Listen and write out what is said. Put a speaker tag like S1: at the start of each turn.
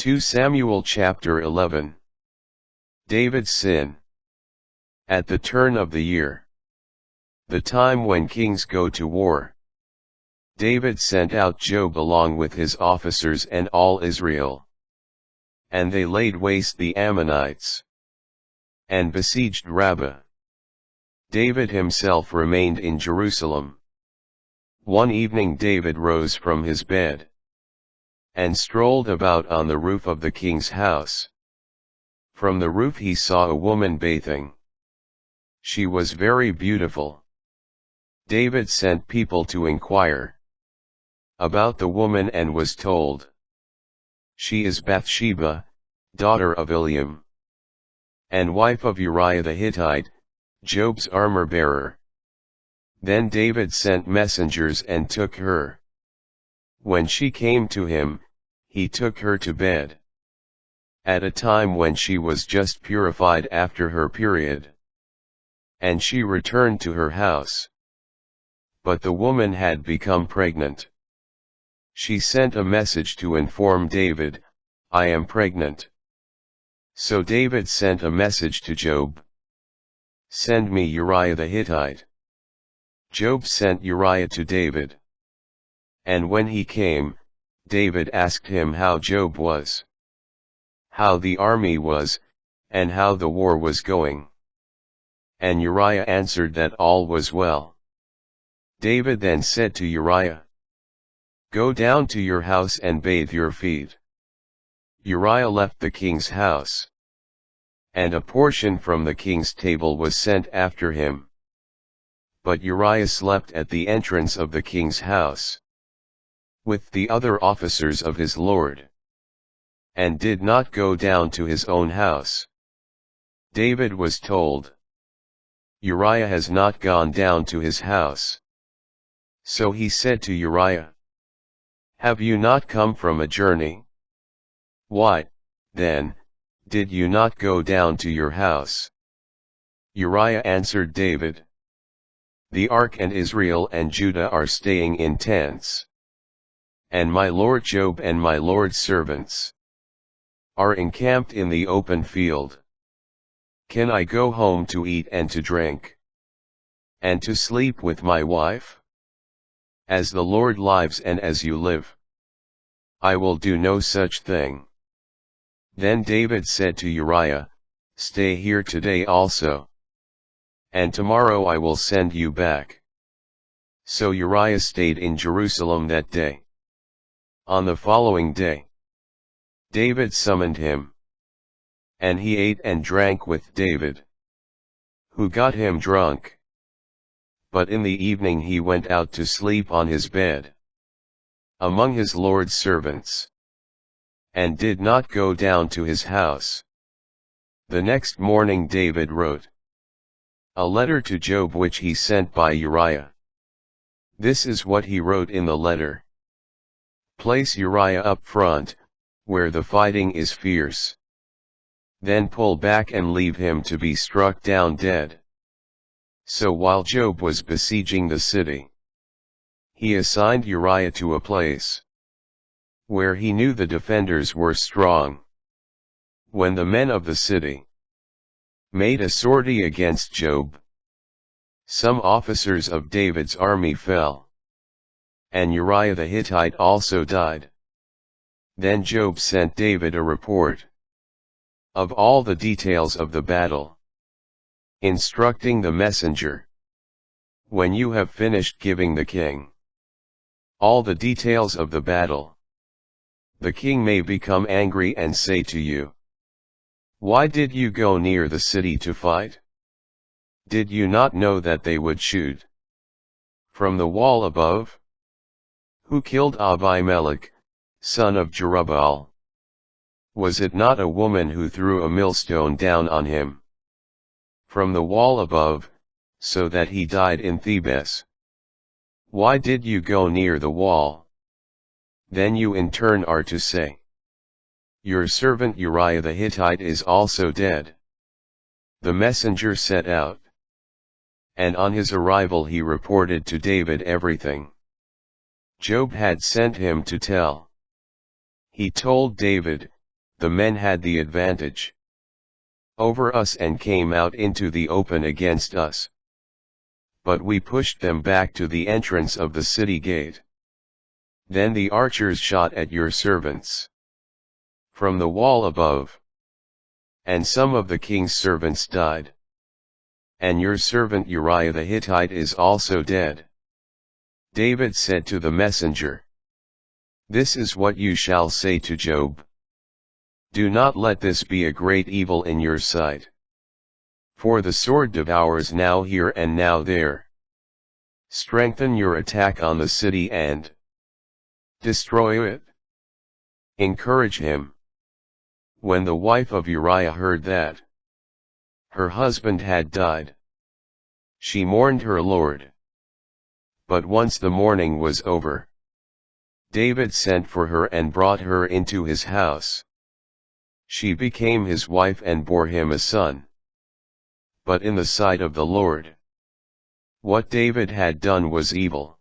S1: 2 Samuel chapter 11. David's sin. At the turn of the year, the time when kings go to war, David sent out Joab along with his officers and all Israel. And they laid waste the Ammonites, and besieged Rabbah. David himself remained in Jerusalem. One evening David rose from his bed, and strolled about on the roof of the king's house. From the roof he saw a woman bathing. She was very beautiful. David sent people to inquire about the woman and was told, "She is Bathsheba, daughter of Eliam, and wife of Uriah the Hittite, Joab's armor-bearer." Then David sent messengers and took her. When she came to him, he took her to bed, at a time when she was just purified after her period. And she returned to her house. But the woman had become pregnant. She sent a message to inform David, "I am pregnant." So David sent a message to Joab, "Send me Uriah the Hittite." Joab sent Uriah to David. And when he came, David asked him how Joab was, how the army was, and how the war was going. And Uriah answered that all was well. David then said to Uriah, "Go down to your house and bathe your feet." Uriah left the king's house, and a portion from the king's table was sent after him. But Uriah slept at the entrance of the king's house, with the other officers of his lord, and did not go down to his own house. David was told, "Uriah has not gone down to his house." So he said to Uriah, "Have you not come from a journey? Why, then, did you not go down to your house?" Uriah answered David, "The ark and Israel and Judah are staying in tents, and my lord Joab and my lord's servants are encamped in the open field. Can I go home to eat and to drink, and to sleep with my wife? As the Lord lives and as you live, I will do no such thing." Then David said to Uriah, "Stay here today also, and tomorrow I will send you back." So Uriah stayed in Jerusalem that day. On the following day, David summoned him, and he ate and drank with David, who got him drunk. But in the evening he went out to sleep on his bed, among his lord's servants, and did not go down to his house. The next morning David wrote a letter to Joab which he sent by Uriah. This is what he wrote in the letter: "Place Uriah up front, where the fighting is fierce. Then pull back and leave him to be struck down dead." So while Joab was besieging the city, he assigned Uriah to a place where he knew the defenders were strong. When the men of the city made a sortie against Joab, some officers of David's army fell, and Uriah the Hittite also died. Then Joab sent David a report of all the details of the battle, instructing the messenger, "When you have finished giving the king all the details of the battle, the king may become angry and say to you, 'Why did you go near the city to fight? Did you not know that they would shoot from the wall above? Who killed Abimelech, son of Jerubbaal? Was it not a woman who threw a millstone down on him from the wall above, so that he died in Thebes? Why did you go near the wall?' Then you in turn are to say, 'Your servant Uriah the Hittite is also dead.'" The messenger set out, and on his arrival he reported to David everything Joab had sent him to tell. He told David, the men had the advantage over us and came out into the open against us. But we pushed them back to the entrance of the city gate. Then the archers shot at your servants from the wall above. And some of the king's servants died. And your servant Uriah the Hittite is also dead. David said to the messenger, "This is what you shall say to Job. Do not let this be a great evil in your sight. For the sword devours now here and now there. Strengthen your attack on the city and destroy it. Encourage him." When the wife of Uriah heard that her husband had died, she mourned her lord. But once the mourning was over, David sent for her and brought her into his house. She became his wife and bore him a son. But in the sight of the Lord, what David had done was evil.